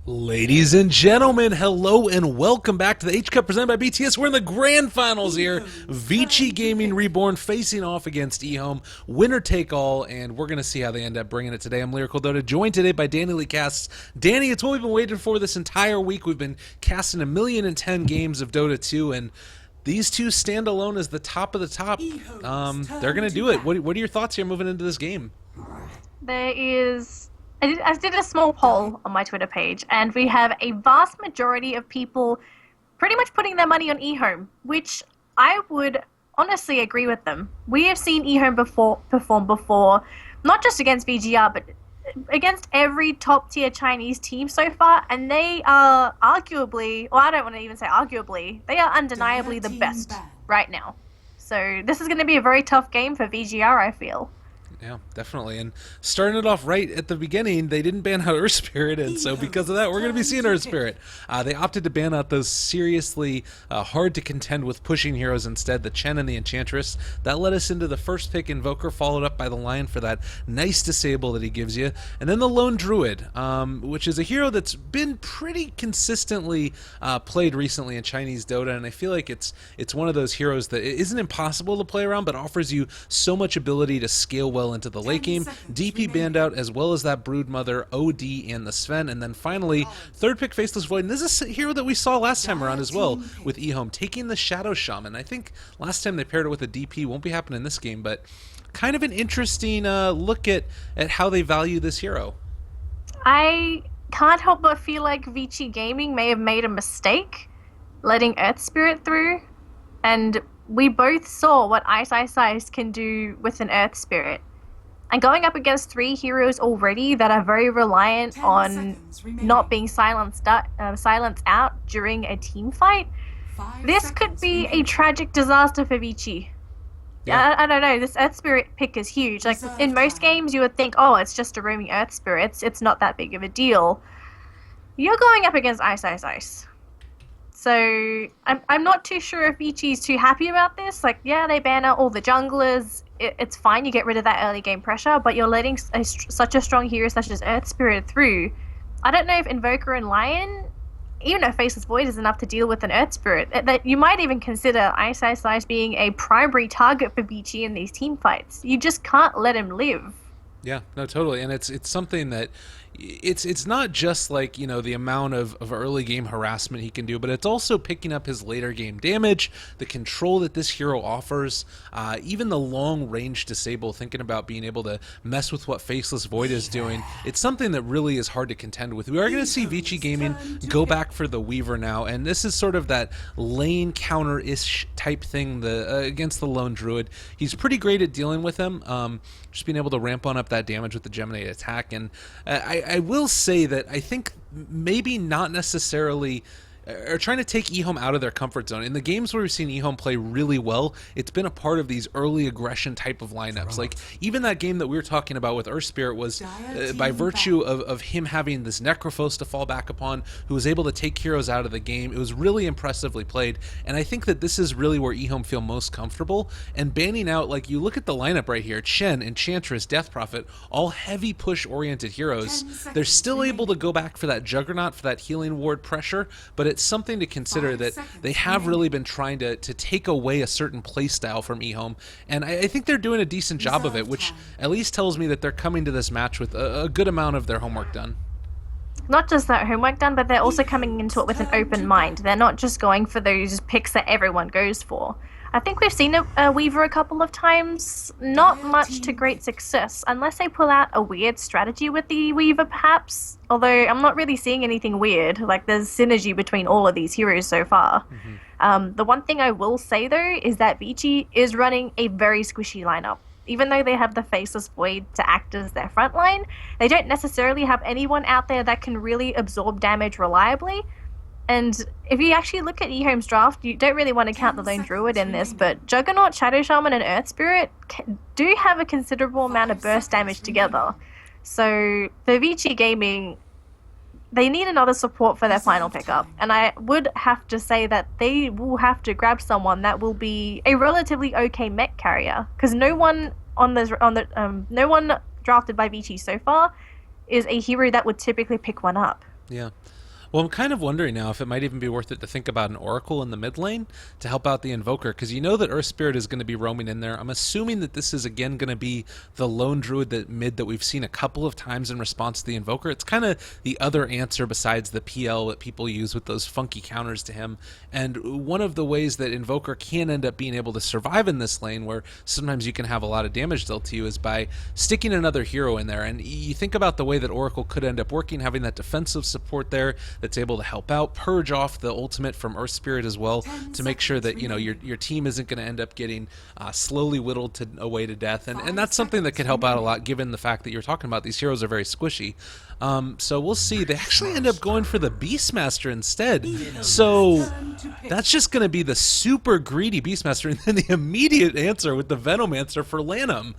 Ladies and gentlemen, hello and welcome back to the H Cup presented by BTS. We're in the grand finals here. Vici Gaming Reborn facing off against EHOME. Winner take all, and we're going to see how they end up bringing it today. I'm Lyrical Dota, joined today by Danelie casts. Danny, it's what we've been waiting for this entire week. We've been casting 1,010,000 games of Dota 2, and these two stand alone as the top of the top. They're going to do it. What are your thoughts here moving into this game? There is... I did a small poll on my Twitter page, and we have a vast majority of people pretty much putting their money on EHOME, which I would honestly agree with them. We have seen EHOME perform before, not just against VG.R, but against every top-tier Chinese team so far, and they are arguably, well, I don't want to even say arguably, they are undeniably the best right now. So this is going to be a very tough game for VG.R, I feel. Yeah, definitely. And starting it off right at the beginning, they didn't ban out Earth Spirit, and so because of that, we're going to be seeing Earth Spirit. They opted to ban out those seriously hard to contend with pushing heroes instead, the Chen and the Enchantress. That led us into the first pick, Invoker, followed up by the Lion for that nice disable that he gives you. And then the Lone Druid, which is a hero that's been pretty consistently played recently in Chinese Dota, and I feel like it's one of those heroes that isn't impossible to play around, but offers you so much ability to scale well into the late game. DP banned out, as well as that Broodmother, OD, and the Sven. And then finally, third pick, Faceless Void. And this is a hero that we saw last time around as well with EHOME, taking the Shadow Shaman. I think last time they paired it with a DP. Won't be happening in this game, but kind of an interesting look at how they value this hero. I can't help but feel like Vici Gaming may have made a mistake letting Earth Spirit through, and we both saw what Ice can do with an Earth Spirit. And going up against three heroes already that are very reliant on not being silenced out during a team fight, this could be a tragic disaster for Vici. Yeah. I don't know, this Earth Spirit pick is huge. Like, in most games you would think, oh, it's just a roaming Earth Spirit, it's not that big of a deal. You're going up against Ice. So I'm not too sure if Vici's too happy about this. Like, yeah, they ban out all the junglers. It's fine, you get rid of that early game pressure, but you're letting such a strong hero such as Earth Spirit through. I don't know if Invoker and Lion, even if Faceless Void is enough to deal with an Earth Spirit, that you might even consider Ice being a primary target for Vici in these team fights. You just can't let him live. Yeah, no, totally. And it's something that it's not just like, you know, the amount of early game harassment he can do, but it's also picking up his later game damage, the control that this hero offers, even the long range disable, thinking about being able to mess with what Faceless Void is doing. It's something that really is hard to contend with. We are going to see Vici Gaming go back for the Weaver now, and this is sort of that lane counter-ish type thing against the Lone Druid. He's pretty great at dealing with him, just being able to ramp on up that damage with the Gemini attack. And I will say that I think maybe not necessarily are trying to take EHOME out of their comfort zone. In the games where we've seen EHOME play really well, it's been a part of these early aggression type of lineups. Like, even that game that we were talking about with Earth Spirit was by virtue of him having this Necrophos to fall back upon, who was able to take heroes out of the game. It was really impressively played, and I think that this is really where EHOME feel most comfortable. And banning out, like, you look at the lineup right here, Chen, Enchantress, Death Prophet, all heavy push-oriented heroes. They're still able to go back for that Juggernaut, for that healing ward pressure, but it's something to consider that they have really been trying to take away a certain play style from EHOME, and I think they're doing a decent job of it, which at least tells me that they're coming to this match with a good amount of their homework done. Not just that homework done, but they're also coming into it with an open mind. They're not just going for those picks that everyone goes for. I think we've seen a Weaver a couple of times, not much to great success, unless they pull out a weird strategy with the Weaver perhaps, although I'm not really seeing anything weird. Like, there's synergy between all of these heroes so far. The one thing I will say though is that Vici is running a very squishy lineup. Even though they have the Faceless Void to act as their front line, they don't necessarily have anyone out there that can really absorb damage reliably. And if you actually look at EHOME's draft, you don't really want to count the Lone Druid in this, but Juggernaut, Shadow Shaman, and Earth Spirit do have a considerable amount of burst damage together. So for Vici Gaming, they need another support for their final pickup, and I would have to say that they will have to grab someone that will be a relatively okay mech carrier, because no one drafted by Vici so far is a hero that would typically pick one up. Yeah. Well, I'm kind of wondering now if it might even be worth it to think about an Oracle in the mid lane to help out the Invoker, because you know that Earth Spirit is going to be roaming in there. I'm assuming that this is again going to be the lone druid that we've seen a couple of times in response to the Invoker. It's kind of the other answer besides the PL that people use with those funky counters to him. And one of the ways that Invoker can end up being able to survive in this lane, where sometimes you can have a lot of damage dealt to you, is by sticking another hero in there. And you think about the way that Oracle could end up working, having that defensive support there that's able to help out, purge off the ultimate from Earth Spirit as well, to make sure that your team isn't going to end up getting slowly whittled away to death, and that's something that could help out a lot, given the fact that you're talking about these heroes are very squishy. So we'll see. They actually end up going for the Beastmaster instead, so that's just going to be the super greedy Beastmaster, and then the immediate answer with the Venomancer for Lanham.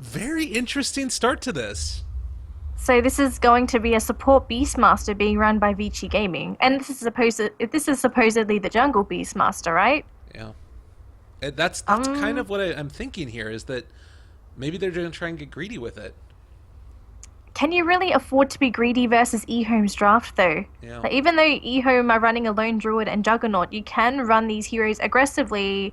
Very interesting start to this. So this is going to be a support Beastmaster being run by Vici Gaming, and this is supposedly the jungle Beastmaster, right? Yeah, that's kind of what I'm thinking here, is that maybe they're going to try and get greedy with it. Can you really afford to be greedy versus EHOME's draft, though? Yeah. Like, even though EHOME are running a Lone Druid and Juggernaut, you can run these heroes aggressively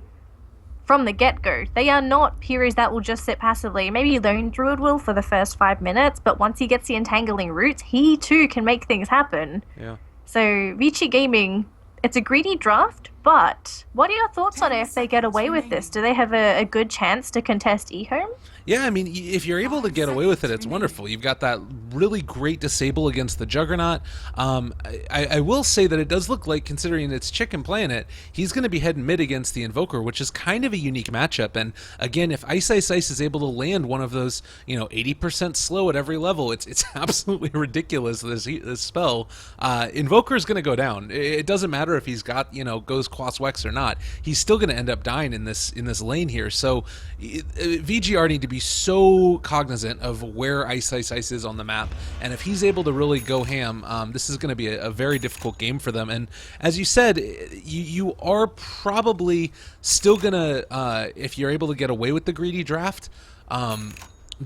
from the get-go. They are not heroes that will just sit passively. Maybe Lone Druid will for the first 5 minutes, but once he gets the entangling roots, he too can make things happen. Yeah. So Vici Gaming, it's a greedy draft, but what are your thoughts on it if they get away with this? Do they have a good chance to contest EHOME? Yeah, I mean, if you're able to get away with it, it's wonderful. You've got that really great disable against the Juggernaut. I will say that it does look like, considering it's Chicken playing it, he's going to be heading mid against the Invoker, which is kind of a unique matchup. And again, if Ice is able to land one of those, 80% slow at every level, it's absolutely ridiculous, this spell. Invoker is going to go down. It doesn't matter if he's got, goes Quas Wex or not. He's still going to end up dying in this lane here. So VGR need to be so cognizant of where Ice is on the map, and if he's able to really go ham, this is going to be a very difficult game for them. And as you said, you are probably still gonna, if you're able to get away with the greedy draft,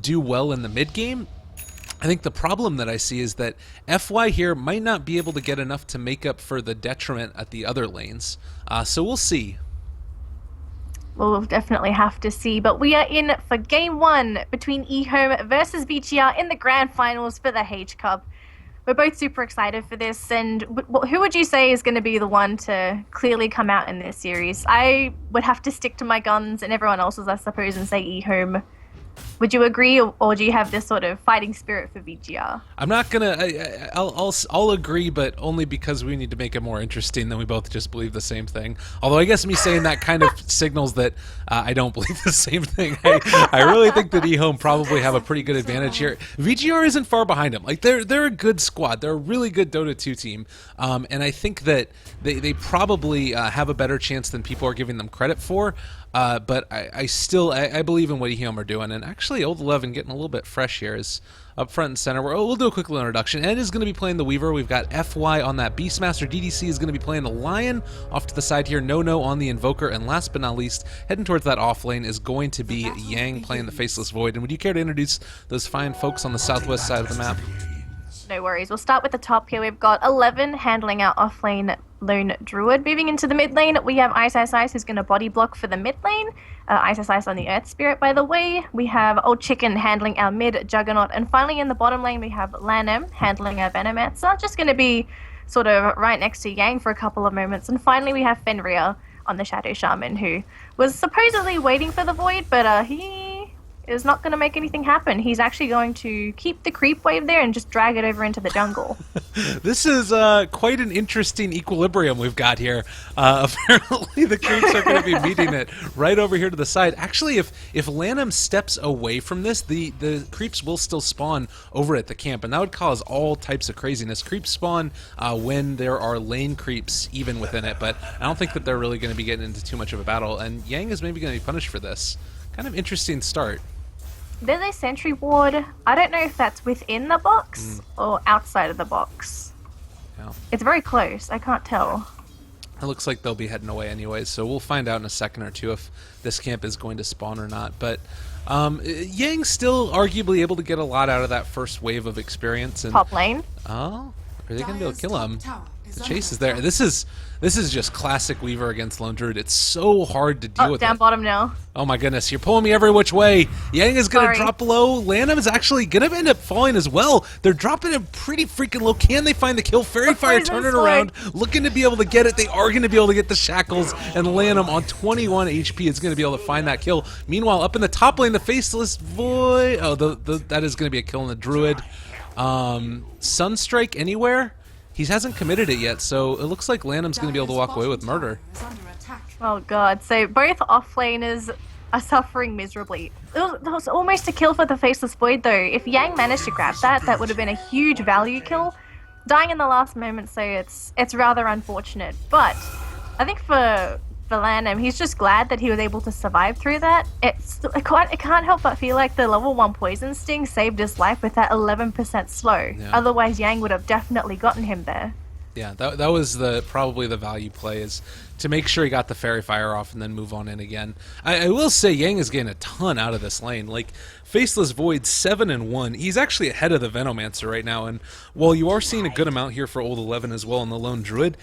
do well in the mid game. I think the problem that I see is that FY here might not be able to get enough to make up for the detriment at the other lanes. So we'll see. We'll definitely have to see, but we are in for game one between EHOME versus VGR in the grand finals for the H Cup. We're both super excited for this, and who would you say is going to be the one to clearly come out in this series? I would have to stick to my guns and everyone else's, I suppose, and say EHOME. Would you agree, or do you have this sort of fighting spirit for VGR? I'm not gonna. I'll agree, but only because we need to make it more interesting than we both just believe the same thing. Although I guess me saying that kind of signals that I don't believe the same thing. I really think that EHOME probably have a pretty good advantage here. VGR isn't far behind them. Like they're a good squad. They're a really good Dota 2 team, and I think that they probably have a better chance than people are giving them credit for. But I still believe in what EHOME are doing, and actually Old 11 getting a little bit fresh here is up front and center. We'll do a quick little introduction. Ed is going to be playing the Weaver. We've got FY on that Beastmaster. DDC is going to be playing the Lion. Off to the side here, No on the Invoker, and last but not least, heading towards that off lane is going to be Yang playing the Faceless Void. And would you care to introduce those fine folks on the southwest side of the map? No worries. We'll start with the top here. We've got 11 handling our off-lane Lone Druid. Moving into the mid lane, we have Ice who's going to body block for the mid lane. Ice on the Earth Spirit, by the way. We have Old Chicken handling our mid Juggernaut. And finally in the bottom lane, we have Lanham handling our Venomancer. Just going to be sort of right next to Yang for a couple of moments. And finally we have Fenrir on the Shadow Shaman, who was supposedly waiting for the Void, but he is not going to make anything happen. He's actually going to keep the creep wave there and just drag it over into the jungle. This is quite an interesting equilibrium we've got here. Apparently the creeps are going to be meeting it right over here to the side. Actually, if Lanham steps away from this, the creeps will still spawn over at the camp, and that would cause all types of craziness. Creeps spawn when there are lane creeps even within it, but I don't think that they're really going to be getting into too much of a battle, and Yang is maybe going to be punished for this. Kind of interesting start. There's a sentry ward. I don't know if that's within the box or outside of the box. Yeah. It's very close. I can't tell. It looks like they'll be heading away anyways, so we'll find out in a second or two if this camp is going to spawn or not. But Yang's still arguably able to get a lot out of that first wave of experience. And Top lane. oh, are they gonna be able to kill him? The chase is there. This is just classic Weaver against Lone Druid. It's so hard to deal with. Down bottom now. Oh my goodness, you're pulling me every which way. Yang is gonna Sorry. drop low. Lanham is actually gonna end up falling as well. They're dropping him pretty freaking low. Can they find the kill? Fairy Fire turning around, looking to be able to get it. They are gonna be able to get the shackles, and Lanham on 21 HP is gonna be able to find that kill. Meanwhile, up in the top lane, the Faceless Void. Oh, that is gonna be a kill on the Druid. Sunstrike anywhere? He hasn't committed it yet, so it looks like Lanham's going to be able to walk away with murder. Oh god, so both offlaners are suffering miserably. That was almost a kill for the Faceless Void though. If Yang managed to grab that, that would have been a huge value kill. Dying in the last moment, so it's rather unfortunate. But I think for Lanham, he's just glad that he was able to survive through that. It can't help but feel like the level 1 Poison Sting saved his life with that 11% slow. Yeah. Otherwise, Yang would have definitely gotten him there. Yeah, that was probably the value play, is to make sure he got the Fairy Fire off and then move on in again. I will say Yang is getting a ton out of this lane. Like, Faceless Void 7-1. He's actually ahead of the Venomancer right now, and while you are seeing a good amount here for Old 11 as well in the Lone Druid,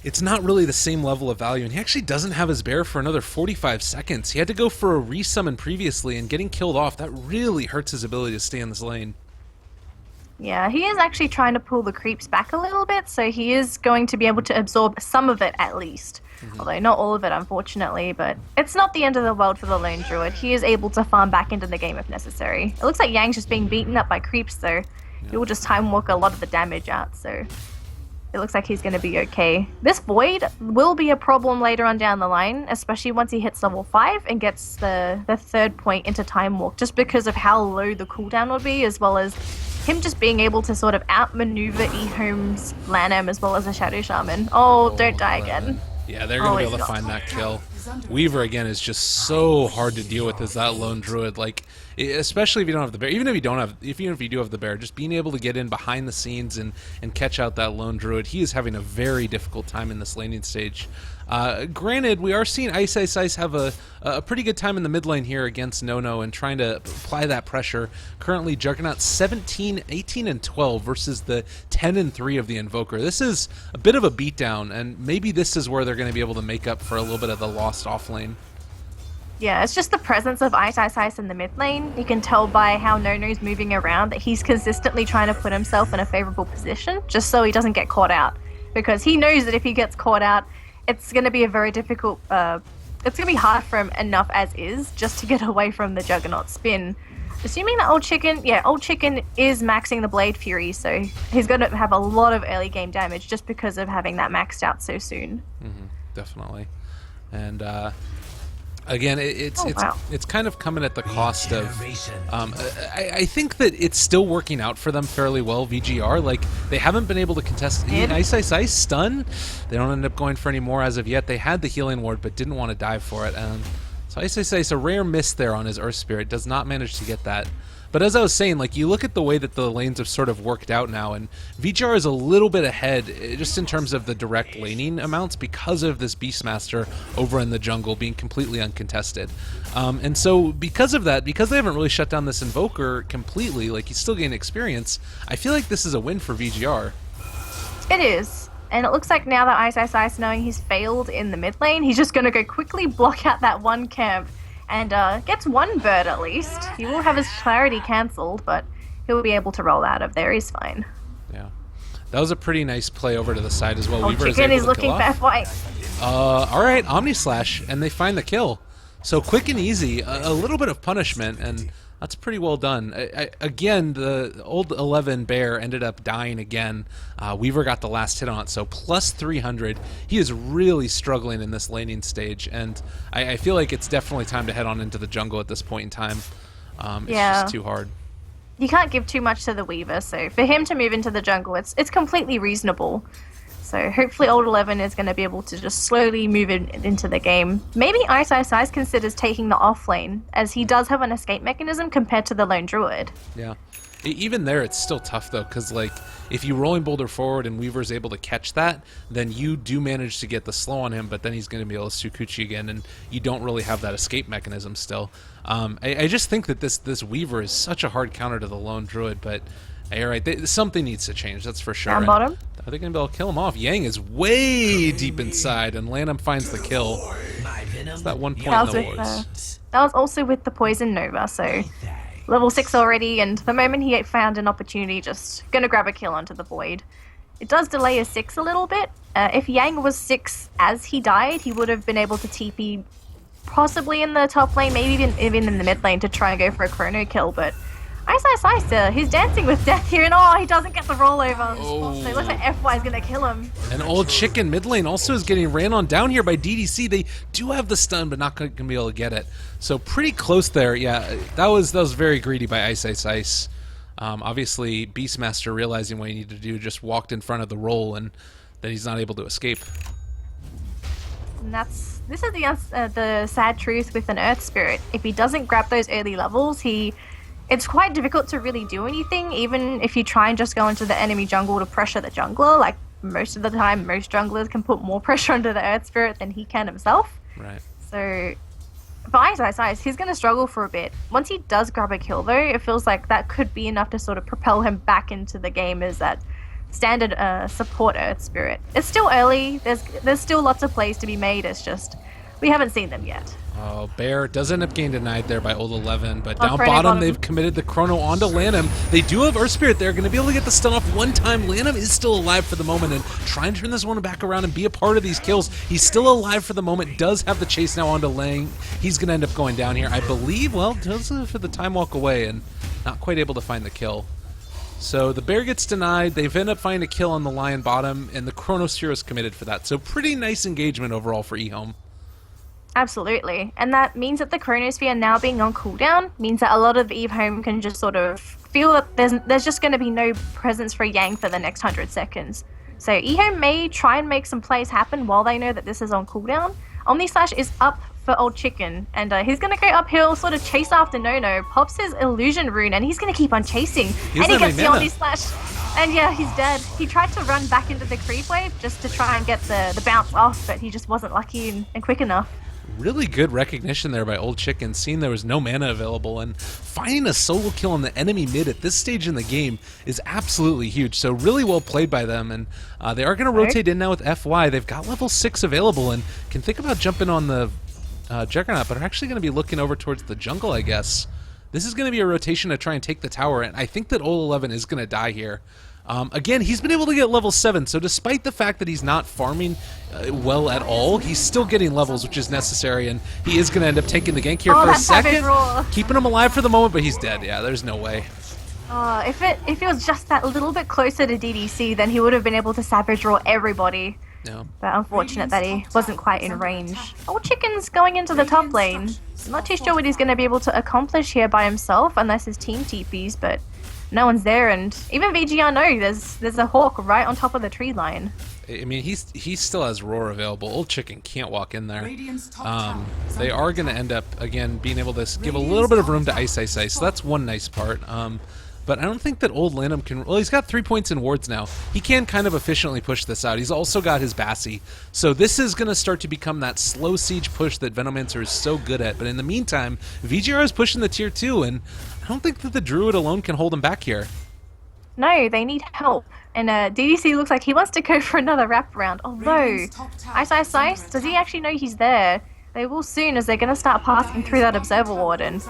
it's not really the same level of value, and he actually doesn't have his bear for another 45 seconds. He had to go for a resummon previously, and getting killed off, that really hurts his ability to stay in this lane. Yeah, he is actually trying to pull the creeps back a little bit, so he is going to be able to absorb some of it at least. Although not all of it, unfortunately, but it's not the end of the world for the Lone Druid. He is able to farm back into the game if necessary. It looks like Yang's just being beaten up by creeps, though. He will just time walk a lot of the damage out, so it looks like he's going to be okay. This Void will be a problem later on down the line, especially once he hits level 5 and gets the third point into Time Walk, just because of how low the cooldown will be, as well as him just being able to sort of outmaneuver EHOME's Lanham as well as a Shadow Shaman. Oh, don't die again. Yeah, they're going to be able to find that kill. Weaver, again, is just so hard to deal with as that Lone Druid. Like, especially if you don't have the bear. Even if you do have the bear, just being able to get in behind the scenes and catch out that Lone Druid, he is having a very difficult time in this laning stage. Granted, we are seeing Ice have a pretty good time in the mid lane here against Nono and trying to apply that pressure. Currently, Juggernaut 17, 18, and 12 versus the 10 and 3 of the Invoker. This is a bit of a beatdown, and maybe this is where they're going to be able to make up for a little bit of the lost off lane. Yeah, it's just the presence of Ice in the mid lane. You can tell by how Nono's moving around that he's consistently trying to put himself in a favorable position just so he doesn't get caught out. Because he knows that if he gets caught out, it's going to be a very difficult, it's going to be hard for him enough as is just to get away from the Juggernaut spin. Assuming that Old Chicken is maxing the Blade Fury, so he's going to have a lot of early game damage just because of having that maxed out so soon. Definitely. And again, it's kind of coming at the cost of. I think that it's still working out for them fairly well. VG.R, like, they haven't been able to contest Ice stun. They don't end up going for any more as of yet. They had the healing ward, but didn't want to dive for it. So Ice, a rare miss there on his Earth Spirit, does not manage to get that. But as I was saying, like, you look at the way that the lanes have sort of worked out now, and VGR is a little bit ahead just in terms of the direct laning amounts because of this Beastmaster over in the jungle being completely uncontested. And so because of that, because they haven't really shut down this Invoker completely, like, he's still getting experience, I feel like this is a win for VGR. It is. And it looks like now that Ice, knowing he's failed in the mid lane, he's just going to go quickly block out that one camp and gets one bird at least. He will have his clarity cancelled, but he'll be able to roll out of there. He's fine. Yeah. That was a pretty nice play over to the side as well. Oh, Chicken is looking for fight. Alright, Omni Slash, and they find the kill. So quick and easy, a little bit of punishment, and that's pretty well done. Again, the Old 11 bear ended up dying again. Weaver got the last hit on it, so plus 300. He is really struggling in this laning stage, and I feel like it's definitely time to head on into the jungle at this point in time. It's just too hard. You can't give too much to the Weaver, so for him to move into the jungle, it's completely reasonable. So hopefully Old 11 is going to be able to just slowly move into the game. Maybe Ice considers taking the off lane, as he does have an escape mechanism compared to the Lone Druid. Yeah. Even there, it's still tough though, because like if you rolling boulder forward and Weaver's able to catch that, then you do manage to get the slow on him, but then he's going to be able to Sukuchi again, and you don't really have that escape mechanism still. I just think that this Weaver is such a hard counter to the lone druid, but you're right, something needs to change, that's for sure. Down bottom. Are they going to be able to kill him off? Yang is way deep inside, and Lanham finds the kill. It's that 1 point in the wars. That was also with the Poison Nova, so level 6 already, and the moment he found an opportunity, just gonna grab a kill onto the Void. It does delay his 6 a little bit. If Yang was 6 as he died, he would have been able to TP possibly in the top lane, maybe even in the mid lane to try and go for a chrono kill, but Ice, he's dancing with death here, and he doesn't get the rollover. Oh. So it looks like FY is gonna kill him. And Old Chicken mid lane also is getting ran on down here by DDC. They do have the stun, but not going to be able to get it. So pretty close there. Yeah, that was very greedy by Ice. Obviously, Beastmaster, realizing what he needed to do, just walked in front of the roll, and then he's not able to escape. And this is the sad truth with an Earth Spirit. If he doesn't grab those early levels, it's quite difficult to really do anything, even if you try and just go into the enemy jungle to pressure the jungler. Like, most of the time, most junglers can put more pressure onto the Earth Spirit than he can himself. Right. So, for Ice, he's going to struggle for a bit. Once he does grab a kill, though, it feels like that could be enough to sort of propel him back into the game as that standard support Earth Spirit. It's still early. There's still lots of plays to be made. It's just, we haven't seen them yet. Oh, Bear does end up getting denied there by Old 11, but down bottom they've committed the chrono onto Lanham. They do have Earth Spirit there, going to be able to get the stun off one time. Lanham is still alive for the moment and trying to turn this one back around and be a part of these kills. He's still alive for the moment, does have the chase now onto Lang. He's going to end up going down here, I believe, well, just for the time walk away and not quite able to find the kill. So the Bear gets denied, they've ended up finding a kill on the Lion bottom, and the Chronosphere is committed for that. So pretty nice engagement overall for EHOME. Absolutely, and that means that the Chronosphere now being on cooldown means that a lot of EHOME can just sort of feel that there's just going to be no presence for Yang for the next 100 seconds. So EHOME may try and make some plays happen while they know that this is on cooldown. Omni-Slash is up for Old Chicken, and he's going to go uphill, sort of chase after No-No, pops his Illusion Rune, and he's going to keep on chasing. And he gets the Omni-Slash, and yeah, he's dead. He tried to run back into the creep wave just to try and get the bounce off, but he just wasn't lucky and quick enough. Really good recognition there by Old Chicken, seeing there was no mana available, and finding a solo kill on the enemy mid at this stage in the game is absolutely huge. So really well played by them, and they are going to rotate in now with FY. They've got level 6 available and can think about jumping on the Juggernaut, but are actually going to be looking over towards the jungle, I guess. This is going to be a rotation to try and take the tower, and I think that Old 11 is going to die here. Again, he's been able to get level 7, so despite the fact that he's not farming well at all, he's still getting levels, which is necessary, and he is going to end up taking the gank here for a second. Keeping him alive for the moment, but he's dead. Yeah, there's no way. If it was just that little bit closer to DDC, then he would have been able to Savage Roar everybody. No. But unfortunate that he wasn't quite in range. Old Chicken's going into the top lane. I'm not too sure what he's going to be able to accomplish here by himself, unless his team TPs, but no one's there, and even VG.R no, there's a Hawk right on top of the tree line. I mean, he still has Roar available. Old Chicken can't walk in there. They are going to end up, again, being able to give a little bit of room to Ice. So that's one nice part. But I don't think that Old Lanham can... Well, he's got 3 points in wards now. He can kind of efficiently push this out. He's also got his Bassi. So this is going to start to become that slow siege push that Venomancer is so good at. But in the meantime, VG.R is pushing the tier 2, and I don't think that the Druid alone can hold him back here. No, they need help. And DDC looks like he wants to go for another wraparound. Although, Ice, does he actually know he's there? They will soon, as they're going to start passing through that Observer Ward. And,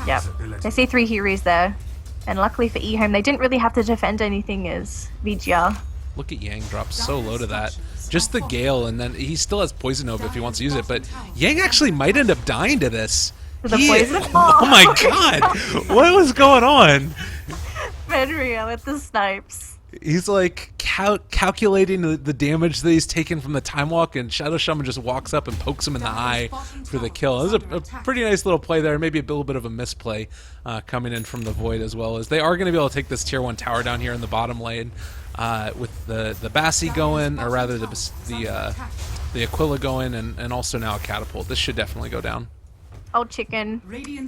yeah, they see 3 heroes there. And luckily for EHOME, they didn't really have to defend anything as VG.R. Look at Yang drop so low to that. Just the Gale, and then he still has Poison Nova if he wants to use it. But Yang actually might end up dying to this. The poison? Oh my god! What was going on? Fenrir with the snipes. He's like calculating the damage that he's taken from the Time Walk, and Shadow Shaman just walks up and pokes him in the eye for the kill. It was a pretty nice little play there, maybe a little bit of a misplay coming in from the Void, as well as they are going to be able to take this tier 1 tower down here in the bottom lane with the Bassi going, or rather the Aquila going, and also now a Catapult. This should definitely go down. old chicken.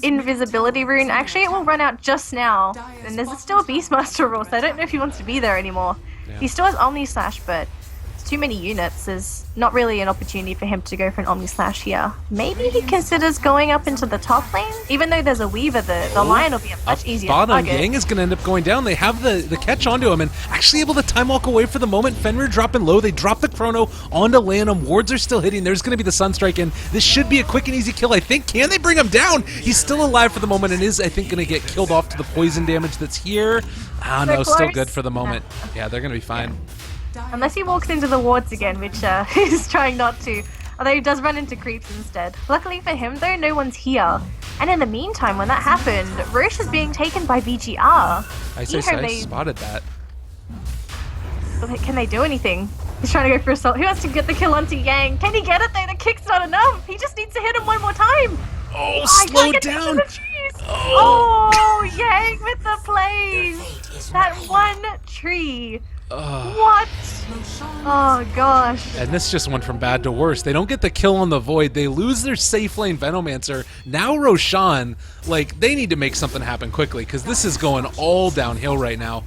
Invisibility rune. Actually, it will run out just now. And there's still a Beastmaster rule, so I don't know if he wants to be there anymore. Yeah. He still has Omni Slash, but it's too many units. There's not really an opportunity for him to go for an Omni Slash here. Maybe he considers going up into the top lane? Even though there's a Weaver, the Lion will be a much easier bottom, target. Yang is going to end up going down. They have the catch onto him and actually able to time walk away for the moment. Fenrir dropping low. They drop the Chrono onto Lanham. Wards are still hitting. There's going to be the Sunstrike, and this should be a quick and easy kill, I think. Can they bring him down? He's still alive for the moment and is, I think, going to get killed off to the poison damage that's here. Ah, no, still good for the moment. Yeah, they're going to be fine. Unless he walks into the wards again, which he's trying not to. Although he does run into creeps instead. Luckily for him, though, no one's here. And in the meantime, when that happened, Roche is being taken by vg.r. I spotted that. Can they do anything? He's trying to go for assault. He wants to get the kill onto Yang. Can he get it, though? The kick's not enough. He just needs to hit him one more time. Oh, slow down. Oh, Yang with the plays. That one tree. What? Oh gosh. And this just went from bad to worse. They don't get the kill on the Void. They lose their safe lane Venomancer. Now Roshan, like, they need to make something happen quickly because this is going all downhill right now.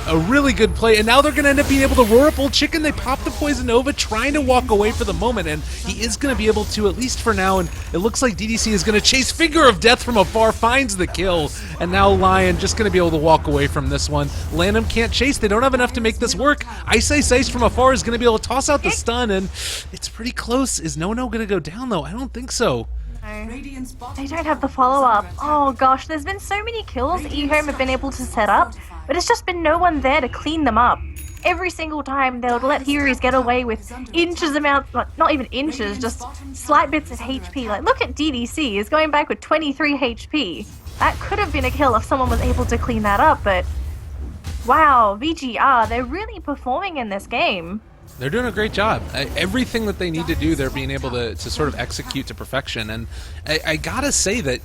A really good play, and now they're going to end up being able to roar up Old Chicken. They pop the Poison Nova, trying to walk away for the moment, and he is going to be able to, at least for now, and it looks like DDC is going to chase Finger of Death from afar, finds the kill, and now Lion just going to be able to walk away from this one. Lanham can't chase. They don't have enough to make this work. Ice from afar is going to be able to toss out the stun, and it's pretty close. Is No going to go down, though? I don't think so. No. They don't have the follow-up. Oh gosh, there's been so many kills that EHOME have been able to set up, but it's just been no one there to clean them up. Every single time they'll let heroes get away with inches amounts, not even inches, just slight bits of HP. Like, look at DDC, is going back with 23 HP. That could have been a kill if someone was able to clean that up, but wow, VG.R, they're really performing in this game. They're doing a great job. Everything that they need to do, they're being able to sort of execute to perfection. And I gotta say that,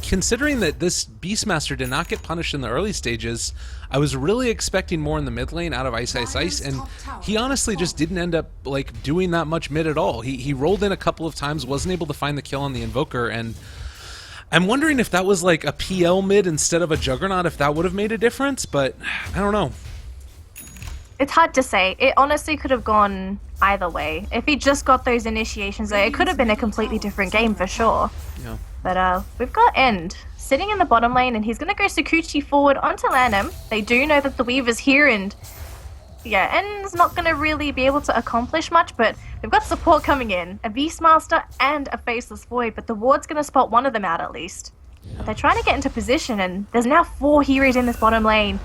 considering that this Beastmaster did not get punished in the early stages, I was really expecting more in the mid lane out of Ice, and he honestly just didn't end up like doing that much mid at all. He rolled in a couple of times, wasn't able to find the kill on the Invoker, and I'm wondering if that was like a PL mid instead of a Juggernaut, if that would have made a difference, but I don't know. It's hard to say. It honestly could have gone either way. If he just got those initiations there, it could have been a completely different game for sure. Yeah. But we've got End sitting in the bottom lane, and he's going to go Sakuchi forward onto Lanham. They do know that the Weaver's here, and yeah, End's not going to really be able to accomplish much, but they've got support coming in. A Beastmaster and a Faceless Void, but the Ward's going to spot one of them out at least. Yeah. They're trying to get into position, and there's now 4 heroes in this bottom lane.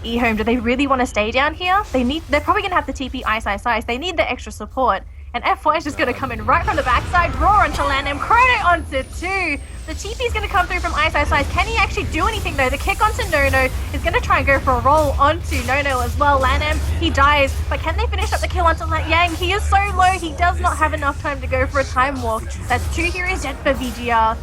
EHOME, do they really want to stay down here? They're probably going to have to TP Ice. They need the extra support. And FY is just going to come in right from the backside, roar onto Lanham, Chrono onto 2. The TP is going to come through from Ice. Can he actually do anything though? The kick onto Nono is going to try and go for a roll onto Nono as well. Lanham, he dies, but can they finish up the kill onto Yang? He is so low, he does not have enough time to go for a time walk. That's 2 heroes dead for VG.R.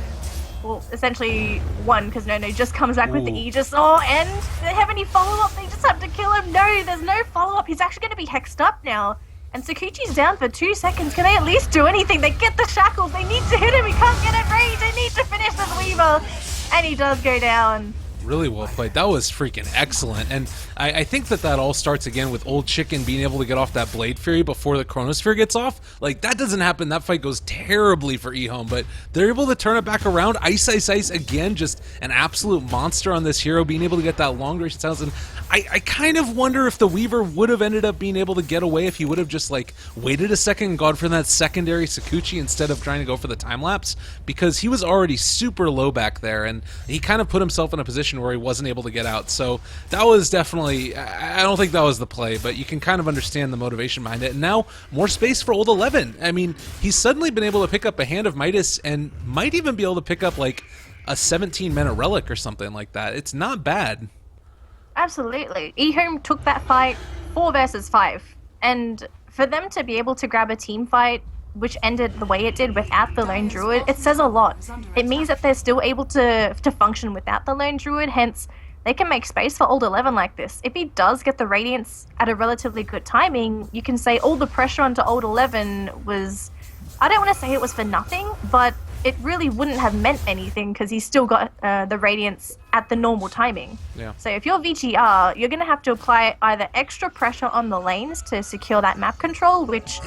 Well, essentially 1, because Nono just comes back with the Aegis. Oh, and they have any follow-up? They just have to kill him. No, there's no follow-up. He's actually going to be hexed up now. And Sakuchi's down for 2 seconds. Can they at least do anything? They get the shackles. They need to hit him. He can't get it rage. They need to finish this Weaver. And he does go down. Really well played. That was freaking excellent. And I think that all starts again with Old Chicken being able to get off that Blade Fury before the Chronosphere gets off. Like, that doesn't happen. That fight goes terribly for EHOME, but they're able to turn it back around. Ice again, just an absolute monster on this hero, being able to get that long range sounds. And I kind of wonder if the Weaver would have ended up being able to get away if he would have just like waited a second and gone for that secondary Sakuchi instead of trying to go for the time lapse, because he was already super low back there and he kind of put himself in a position where he wasn't able to get out. So that was definitely, I don't think that was the play, but you can kind of understand the motivation behind it. And now more space for Old 11. I mean, he's suddenly been able to pick up a Hand of Midas and might even be able to pick up like a 17-mana relic or something like that. It's not bad. Absolutely. EHOME took that fight 4 versus 5. And for them to be able to grab a team fight which ended the way it did without the lone druid, it says a lot. It means that they're still able to function without the lone druid, hence they can make space for Old 11 like this. If he does get the Radiance at a relatively good timing, you can say all the pressure onto Old 11 was, I don't want to say it was for nothing, but it really wouldn't have meant anything because he's still got the radiance at the normal timing. Yeah. So if you're VG.R, you're going to have to apply either extra pressure on the lanes to secure that map control, which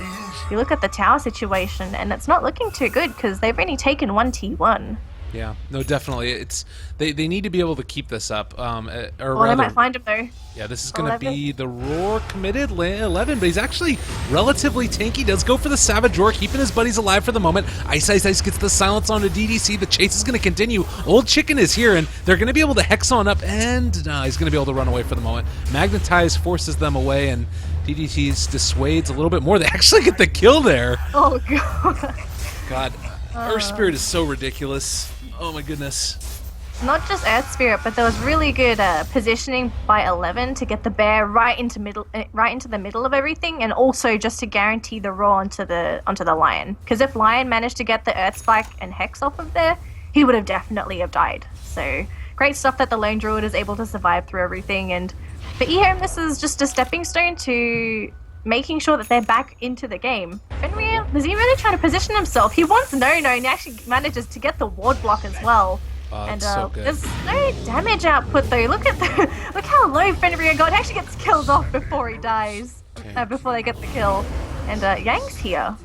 you look at the tower situation and it's not looking too good because they've only taken one T1. Yeah, no, definitely. It's they need to be able to keep this up. Or Well, they rather, might find him though. yeah, this is going to 11. be the Roar committed 11, but he's actually relatively tanky. Does go for the Savage Roar, keeping his buddies alive for the moment. Ice gets the silence onto DDC. The chase is going to continue. Old Chicken is here, and they're going to be able to hex on up, and he's going to be able to run away for the moment. Magnetize forces them away, and DDT's dissuades a little bit more. They actually get the kill there. Oh, God. God, Earth Spirit is so ridiculous. Oh my goodness. Not just Earth Spirit, but there was really good positioning by 11 to get the bear right into the middle of everything, and also just to guarantee the Raw onto the Lion. Because if Lion managed to get the Earth Spike and Hex off of there, he would have definitely have died. So great stuff that the Lone Druid is able to survive through everything. And for EHOME, this is just a stepping stone to making sure that they're back into the game. Fenrir, is he really trying to position himself? He wants no, and he actually manages to get the ward block as well. And so good. there's no damage output though. Look how low Fenrir got. He actually gets killed off before he dies. Okay. Before they get the kill. And Yang's here.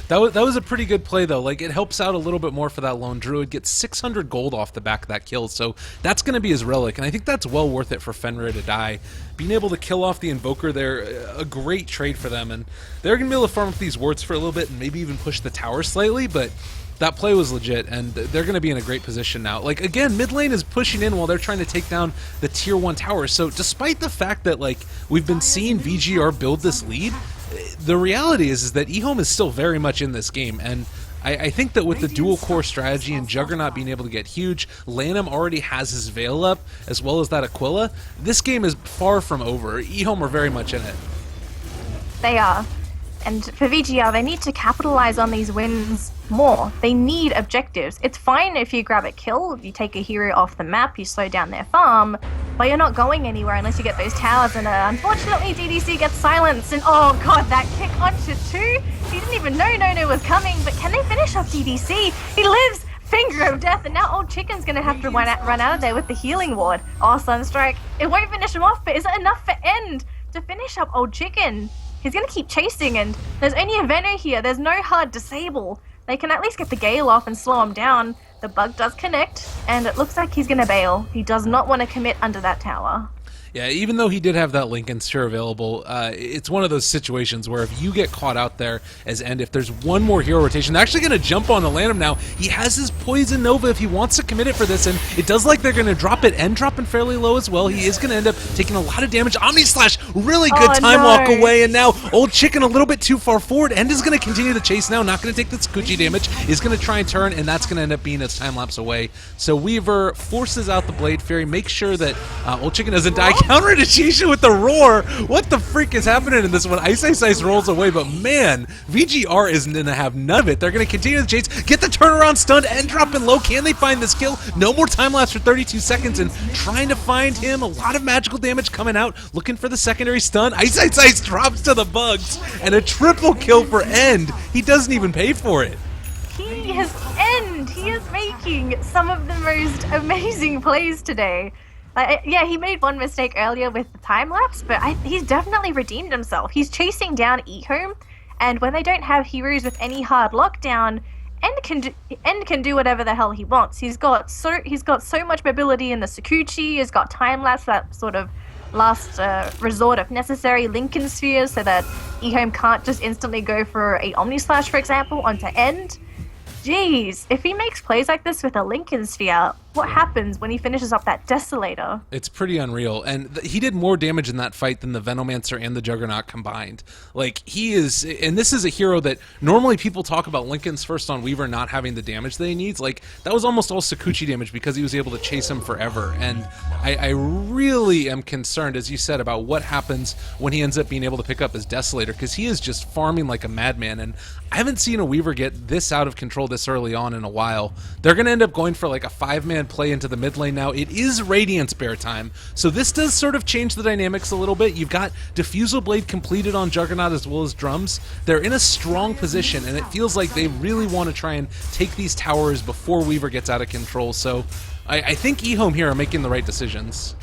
That was a pretty good play, though. Like, it helps out a little bit more for that Lone Druid. Gets 600 gold off the back of that kill, so that's going to be his relic, and I think that's well worth it for Fenrir to die. Being able to kill off the Invoker there, a great trade for them, and they're going to be able to farm up these wards for a little bit and maybe even push the tower slightly, but that play was legit, and they're going to be in a great position now. Like, again, mid lane is pushing in while they're trying to take down the tier 1 tower, so despite the fact that, like, we've been seeing VG.R build this lead, the reality is that EHOME is still very much in this game, and I think that with the dual core strategy and Juggernaut being able to get huge, Lanham already has his Veil up, as well as that Aquila, this game is far from over. EHOME are very much in it. They are. And for VGR, they need to capitalize on these wins more. They need objectives. It's fine if you grab a kill, you take a hero off the map, you slow down their farm, but you're not going anywhere unless you get those towers, and unfortunately DDC gets silenced, and oh god, that kick onto 2? He didn't even know No was coming, but can they finish off DDC? He lives! Finger of death, and now Old Chicken's gonna have to run out of there with the healing ward. Oh, Sunstrike. It won't finish him off, but is it enough for End to finish up Old Chicken? He's going to keep chasing, and there's only a Venom here. There's no hard disable. They can at least get the Gale off and slow him down. The bug does connect, and it looks like he's going to bail. He does not want to commit under that tower. Yeah, even though he did have that Lincoln Sphere available, it's one of those situations where if you get caught out there as End, if there's one more hero rotation, they're actually going to jump on the Lanham now. He has his Poison Nova if he wants to commit it for this, and it does like they're going to drop it. End dropping fairly low as well. He is going to end up taking a lot of damage. Omni Slash, really good time walk away, and now Old Chicken a little bit too far forward. End is going to continue the chase now, not going to take the Tsukuchi damage, is going to try and turn, and that's going to end up being his time lapse away. So Weaver forces out the Blade Fury, makes sure that Old Chicken doesn't die. Counter initiation with the Roar. What the freak is happening in this one? Ice rolls away, but man, VG.R isn't going to have none of it. They're going to continue the chase, get the turnaround stunned, and dropping low. Can they find this kill? No more time lapse for 32 seconds, and trying to find him. A lot of magical damage coming out, looking for the secondary stun. Ice drops to the bugs, and a triple kill for End. He doesn't even pay for it. He is making some of the most amazing plays today. Yeah, he made one mistake earlier with the time lapse, but he's definitely redeemed himself. He's chasing down EHOME, and when they don't have heroes with any hard lockdown, End can do whatever the hell he wants. He's got so much mobility in the Tsukuchi. He's got time lapse, that sort of last resort if necessary, Lincoln Sphere, so that EHOME can't just instantly go for a Omni Slash, for example, onto End. Jeez, if he makes plays like this with a Lincoln Sphere, what happens when he finishes up that Desolator? It's pretty unreal, and he did more damage in that fight than the Venomancer and the Juggernaut combined. Like, he is, and this is a hero that normally people talk about Lincoln's first on Weaver not having the damage that he needs. Like, that was almost all Tsukuchi damage because he was able to chase him forever, and I really am concerned, as you said, about what happens when he ends up being able to pick up his Desolator, because he is just farming like a madman, and I haven't seen a Weaver get this out of control this early on in a while. They're going to end up going for like a 5-man and play into the mid lane now. It is Radiant's bear time, so this does sort of change the dynamics a little bit. You've got Diffusal Blade completed on Juggernaut as well as Drums. They're in a strong position, and it feels like they really want to try and take these towers before Weaver gets out of control, so I think EHOME here are making the right decisions.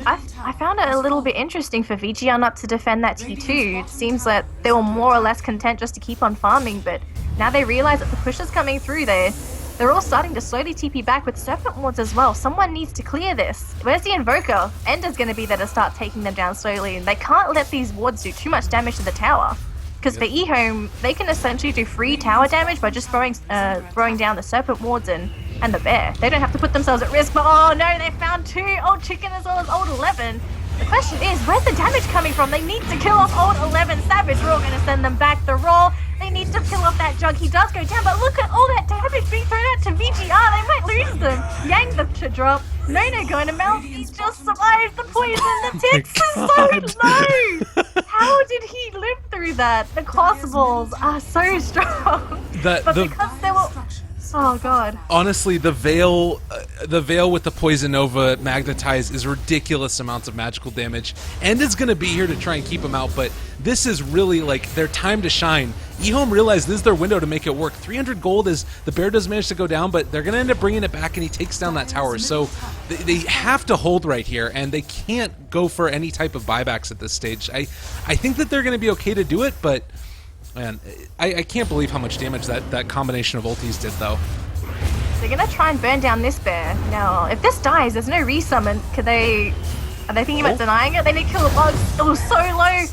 I found it a little bit interesting for VG.R not to defend that T2. It seems that they were more or less content just to keep on farming, but now they realize that the push is coming through there. They're all starting to slowly TP back with Serpent Wards as well. Someone needs to clear this. Where's the Invoker? Ender's going to be there to start taking them down slowly, and they can't let these wards do too much damage to the tower. Because for EHOME, they can essentially do free tower damage by just throwing down the Serpent Wards and the bear. They don't have to put themselves at risk, but oh no, they found 2 Old Chicken as well as Old 11. The question is, where's the damage coming from? They need to kill off Old 11 Savage. We're all going to send them back the roll. They need to kill off that Jug. He does go down, but look at all that damage being thrown out to VG.R. They might lose them. Yang the drop. No going to melt. He just survived the poison. The ticks is so low. How did he live through that? The crossballs are so strong. Because they were... Oh god. Honestly, the Veil with the Poison Nova Magnetize is ridiculous amounts of magical damage. End is going to be here to try and keep him out, but this is really like their time to shine. EHOME realized this is their window to make it work. 300 gold is the bear does manage to go down, but they're going to end up bringing it back, and he takes down that tower. So they have to hold right here, and they can't go for any type of buybacks at this stage. I think that they're going to be okay to do it, but man, I can't believe how much damage that combination of ultis did, though. They're gonna try and burn down this bear. Now, if this dies, there's no resummon. Are they thinking about denying it? They need to kill the bugs. It was so low.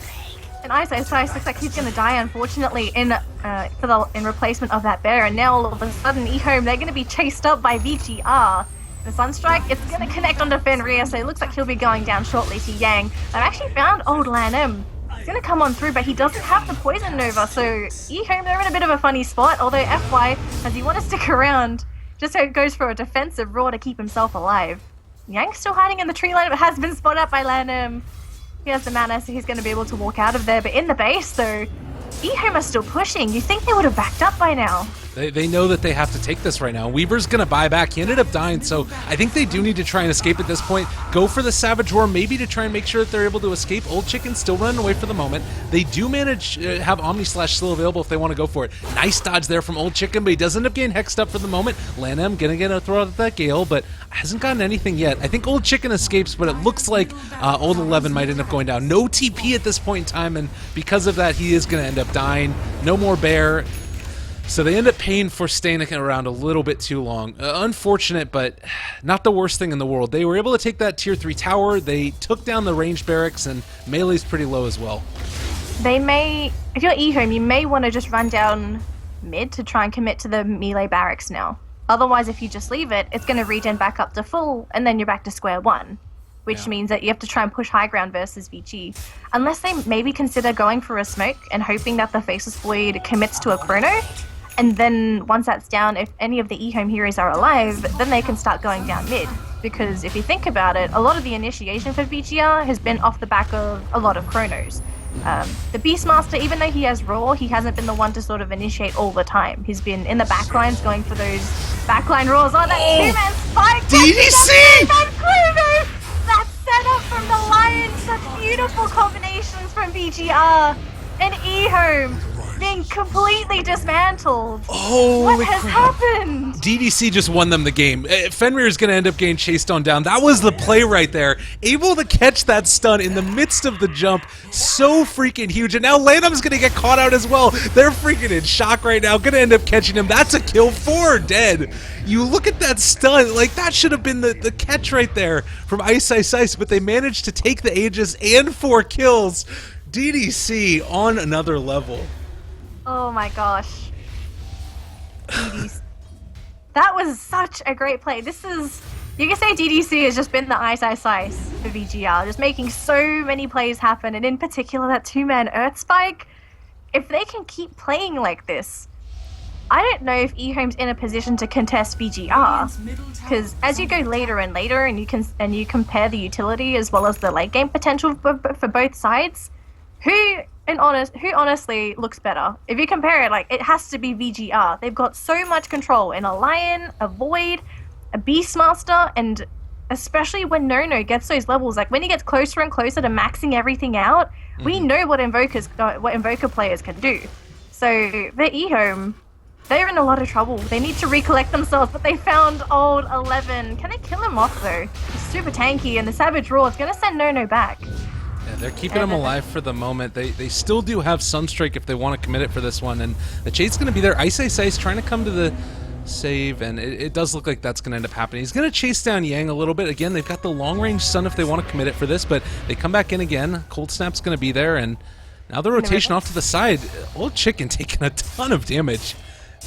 And Ice looks like he's gonna die, unfortunately, in replacement of that bear. And now all of a sudden, EHOME, they're gonna be chased up by VG.R. The Sunstrike, it's gonna connect onto Fenrir, so it looks like he'll be going down shortly to Yang. I've actually found old Lanham. He's gonna come on through, but he doesn't have the Poison Nova, so EHOME, they're in a bit of a funny spot, although FY, does he want to stick around? Just so it goes for a defensive roar to keep himself alive. Yang's still hiding in the tree line, but has been spotted up by Lanham. He has the mana, so he's gonna be able to walk out of there, but in the base, though, EHOME are still pushing. You think they would have backed up by now? They know that they have to take this right now. Weaver's going to buy back. He ended up dying, so I think they do need to try and escape at this point. Go for the Savage Roar, maybe to try and make sure that they're able to escape. Old Chicken's still running away for the moment. They do manage to have Omni-Slash still available if they want to go for it. Nice dodge there from Old Chicken, but he does end up getting hexed up for the moment. Lanham going to get a throw out at that Gale, but hasn't gotten anything yet. I think Old Chicken escapes, but it looks like Old 11 might end up going down. No TP at this point in time, and because of that, he is going to end up dying. No more bear. So they end up paying for staying around a little bit too long. Unfortunate, but not the worst thing in the world. They were able to take that tier 3 tower. They took down the ranged barracks, and melee's pretty low as well. They may, if you're EHOME, you may want to just run down mid to try and commit to the melee barracks now. Otherwise, if you just leave it, it's going to regen back up to full, and then you're back to square one. Which means that you have to try and push high ground versus VG. Unless they maybe consider going for a smoke and hoping that the Faceless Void commits to a chrono. And then once that's down, if any of the EHOME heroes are alive, then they can start going down mid. Because if you think about it, a lot of the initiation for VG.R has been off the back of a lot of chronos. The Beastmaster, even though he has Roar, he hasn't been the one to sort of initiate all the time. He's been in the backlines going for those backline Roars. Oh, that two-man spike! DDC! That chrono! That setup from the Lions, such beautiful combinations from VG.R and EHOME being completely dismantled. Holy what has happened? DDC just won them the game. Fenrir is going to end up getting chased on down. That was the play right there. Able to catch that stun in the midst of the jump. So freaking huge. And now Lanham's going to get caught out as well. They're freaking in shock right now. Going to end up catching him. That's a kill. 4 dead. You look at that stun. Like, that should have been the catch right there from Ice, but they managed to take the Aegis and 4 kills. DDC on another level. Oh my gosh. DDC. That was such a great play. This is, you can say DDC has just been the ice for VG.R, just making so many plays happen, and in particular that 2-man Earth Spike. If they can keep playing like this, I don't know if EHOME's in a position to contest VG.R, because as you go later and later, and you compare the utility as well as the late game potential for both sides, who honestly looks better? If you compare it, like, it has to be VG.R. They've got so much control in a Lion, a Void, a Beastmaster, and especially when Nono gets those levels, like when he gets closer and closer to maxing everything out, we know what Invoker players can do. So the EHOME, they're in a lot of trouble. They need to recollect themselves, but they found old 11. Can they kill him off though? He's super tanky, and the Savage Roar is gonna send Nono back. Yeah, they're keeping him alive for the moment. They still do have Sunstrike if they want to commit it for this one, and the Jade's going to be there. Ice trying to come to the save, and it does look like that's going to end up happening. He's going to chase down Yang a little bit. Again, they've got the long-range Sun if they want to commit it for this, but they come back in again. Cold Snap's going to be there, and now the rotation off to the side. Old Chicken taking a ton of damage.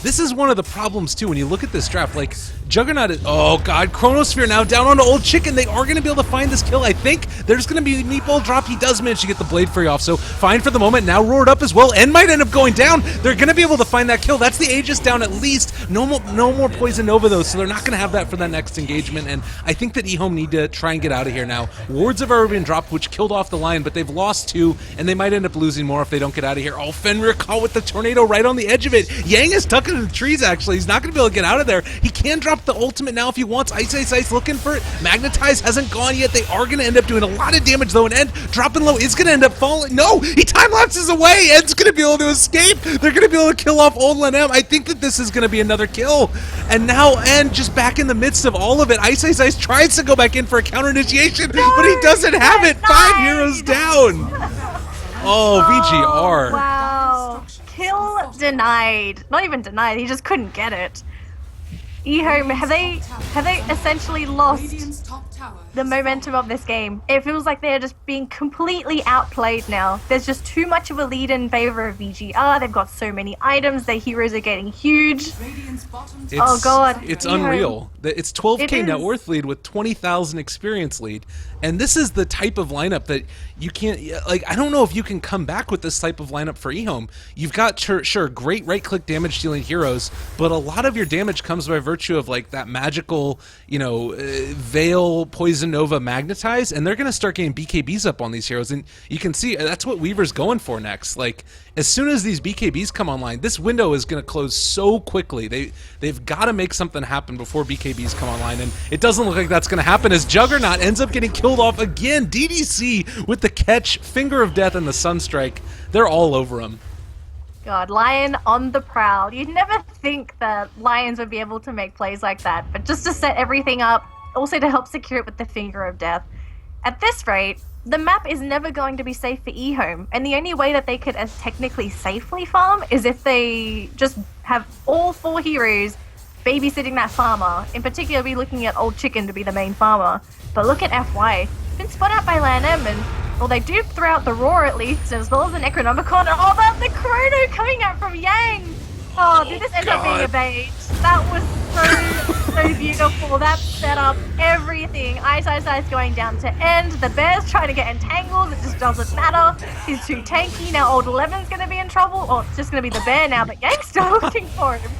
This is one of the problems, too, when you look at this draft. Like, Juggernaut is... Oh, God. Chronosphere now down on Old Chicken. They are going to be able to find this kill, I think. There's going to be a Meatball drop. He does manage to get the Blade Fury off, so fine for the moment. Now roared up as well, and might end up going down. They're going to be able to find that kill. That's the Aegis down at least. No more Poison Nova, though, so they're not going to have that for that next engagement, and I think that EHOME need to try and get out of here now. Wards have already been dropped, which killed off the Lion, but they've lost 2, and they might end up losing more if they don't get out of here. Oh, Fenrir caught with the Tornado right on the edge of it. Yang is stuck in the trees, actually. He's not going to be able to get out of there. He can drop the ultimate now if he wants. Ice looking for it. Magnetize hasn't gone yet. They are going to end up doing a lot of damage, though, and End dropping low is going to end up falling. No! He time-lapses away! End's going to be able to escape! They're going to be able to kill off Old Lenem. I think that this is going to be another kill. And now End just back in the midst of all of it. Ice tries to go back in for a counter-initiation, but he doesn't have it! 5 heroes down! Oh, VG.R. Wow. Kill denied. Not even denied, he just couldn't get it. EHOME, have they essentially lost the momentum of this game? It feels like they're just being completely outplayed now. There's just too much of a lead in favor of VG.R. They've got so many items, their heroes are getting huge. Oh god. It's unreal. It's 12k net worth lead with 20,000 experience lead. And this is the type of lineup that you can't, like, I don't know if you can come back with this type of lineup for EHOME. You've got, sure, great right-click damage dealing heroes, but a lot of your damage comes by virtue of, like, that magical, you know, Veil, Poison Nova, Magnetize, and they're going to start getting BKBs up on these heroes. And you can see that's what Weaver's going for next. Like, as soon as these BKBs come online, this window is going to close so quickly. They've got to make something happen before BKBs come online, and it doesn't look like that's going to happen as Juggernaut ends up getting killed off again. DDC with the catch, Finger of Death, and the Sunstrike. They're all over him. God, Lion on the prowl. You'd never think that Lions would be able to make plays like that, but just to set everything up, also to help secure it with the Finger of Death. At this rate, the map is never going to be safe for EHOME, and the only way that they could technically safely farm is if they just have all 4 heroes babysitting that farmer. In particular, we're looking at Old Chicken to be the main farmer. But look at FY. Been spot out by Lanem, and well, they do throw out the Roar at least, as well as an Necronomicon, and all that the Chrono coming out from Yang. Oh, did this end up being a bait? That was so beautiful. That set up everything. Ice going down to End. The Bear's trying to get entangled. It just doesn't matter. He's too tanky. Now Old 11's going to be in trouble. Or it's just going to be the Bear now, but Yang's still looking for him.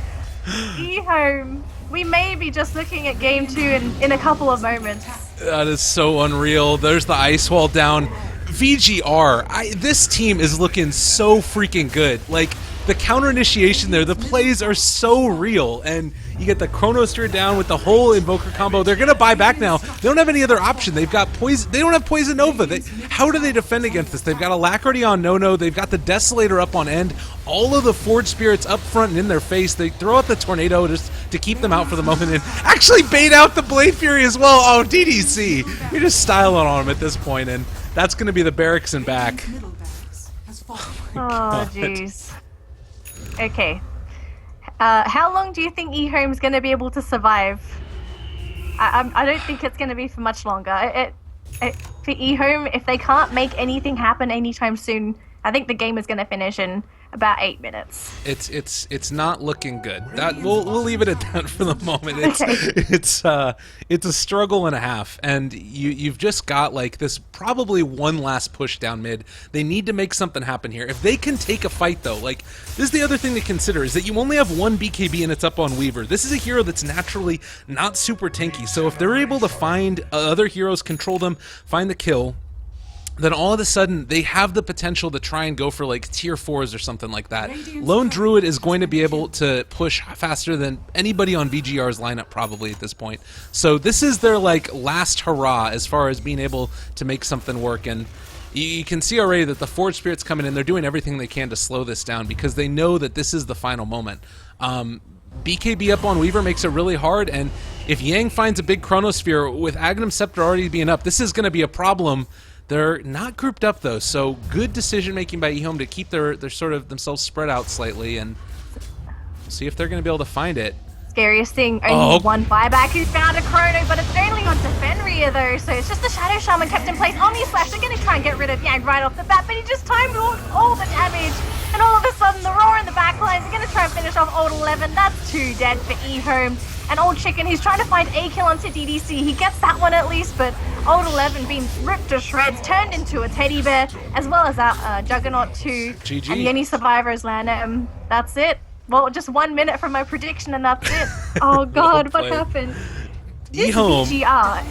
EHOME, we may be just looking at game 2 in a couple of moments. That is so unreal. There's the ice wall down. VG.R. This team is looking so freaking good. Like, the counter initiation there, the plays are so real, and you get the Chronosphere down with the whole Invoker combo. They're gonna buy back now. They don't have any other option. They've got Poison. They don't have Poison Nova. How do they defend against this? They've got Alacrity on No. They've got the Desolator up on End. All of the Forge Spirits up front and in their face. They throw out the Tornado just to keep them out for the moment, and actually bait out the Blade Fury as well. Oh, DDC, you're just styling on him at this point, and that's gonna be the barracks and back. Oh, jeez. Okay. How long do you think EHOME's going to be able to survive? I don't think it's going to be for much longer. For EHOME, if they can't make anything happen anytime soon, I think the game is going to finish in about 8 minutes. It's not looking good. That we'll leave it at that for the moment. It's a struggle and a half, and you've just got like this probably one last push down mid. They need to make something happen here. If they can take a fight though, like this is the other thing to consider is that you only have one BKB and it's up on Weaver. This is a hero that's naturally not super tanky, so if they're able to find other heroes, control them, find the kill, then all of a sudden they have the potential to try and go for like tier 4s or something like that. Lone Druid is going to be able to push faster than anybody on VG.R's lineup probably at this point. So this is their like last hurrah as far as being able to make something work. And you can see already that the Forge Spirit's coming in. They're doing everything they can to slow this down because they know that this is the final moment. BKB up on Weaver makes it really hard, and if Yang finds a big Chronosphere with Agnum Scepter already being up, this is going to be a problem. They're not grouped up though, so good decision making by EHOME to keep their sort of themselves spread out slightly, and see if they're going to be able to find it. Scariest thing, only one buyback who's found a Chrono, but it's only on Defenria though, so it's just the Shadow Shaman kept in place. Omni Slash, they're going to try and get rid of Yang right off the bat, but he just timed all the damage, and all of a sudden the Roar in the back lines are going to try and finish off Old 11. That's 2 dead for EHOME. And Old Chicken, he's trying to find a kill onto DDC. He gets that one at least, but Old 11 being ripped to shreds, turned into a teddy bear, as well as that Juggernaut 2. GG. And the only survivors land. That's it. Well, just 1 minute from my prediction, and that's it. Oh God, what happened? This EHOME. VGR.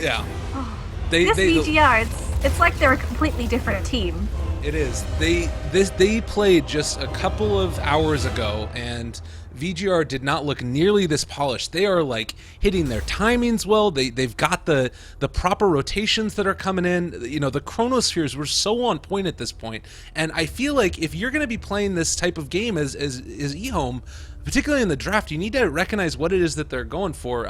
Yeah. This VGR, it's like they're a completely different team. It is. They played just a couple of hours ago, and VG.R did not look nearly this polished. They are like hitting their timings well. They've got the proper rotations that are coming in. You know, the Chronospheres were so on point at this point. And I feel like if you're going to be playing this type of game as EHOME, particularly in the draft, you need to recognize what it is that they're going for.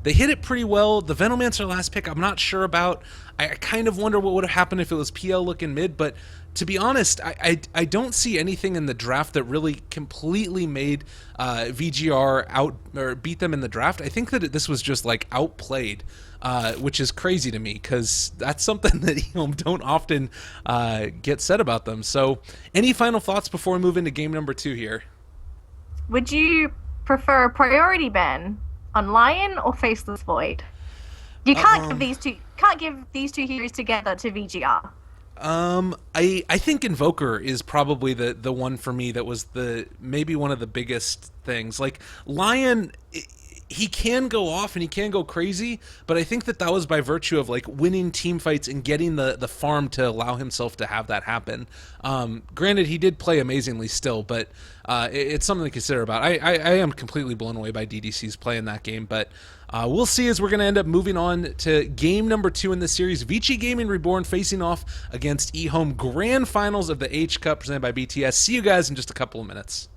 They hit it pretty well. The Venomancer last pick, I'm not sure about. I kind of wonder what would have happened if it was PL looking mid, but to be honest, I don't see anything in the draft that really completely made VG.R out or beat them in the draft. I think that this was just like outplayed, which is crazy to me because that's something that EHOME don't often get said about them. So any final thoughts before we move into game number 2 here? Would you prefer a priority ban on Lion or Faceless Void? You can't give these two heroes together to VG.R. I think Invoker is probably the one for me that was maybe one of the biggest things. Like Lion, he can go off and he can go crazy, but I think that was by virtue of like winning team fights and getting the farm to allow himself to have that happen. Granted, he did play amazingly still, but it's something to consider about. I am completely blown away by DDC's play in that game, but we'll see as we're going to end up moving on to game number 2 in this series. Vici Gaming Reborn facing off against EHOME, grand finals of the H Cup presented by BTS. See you guys in just a couple of minutes.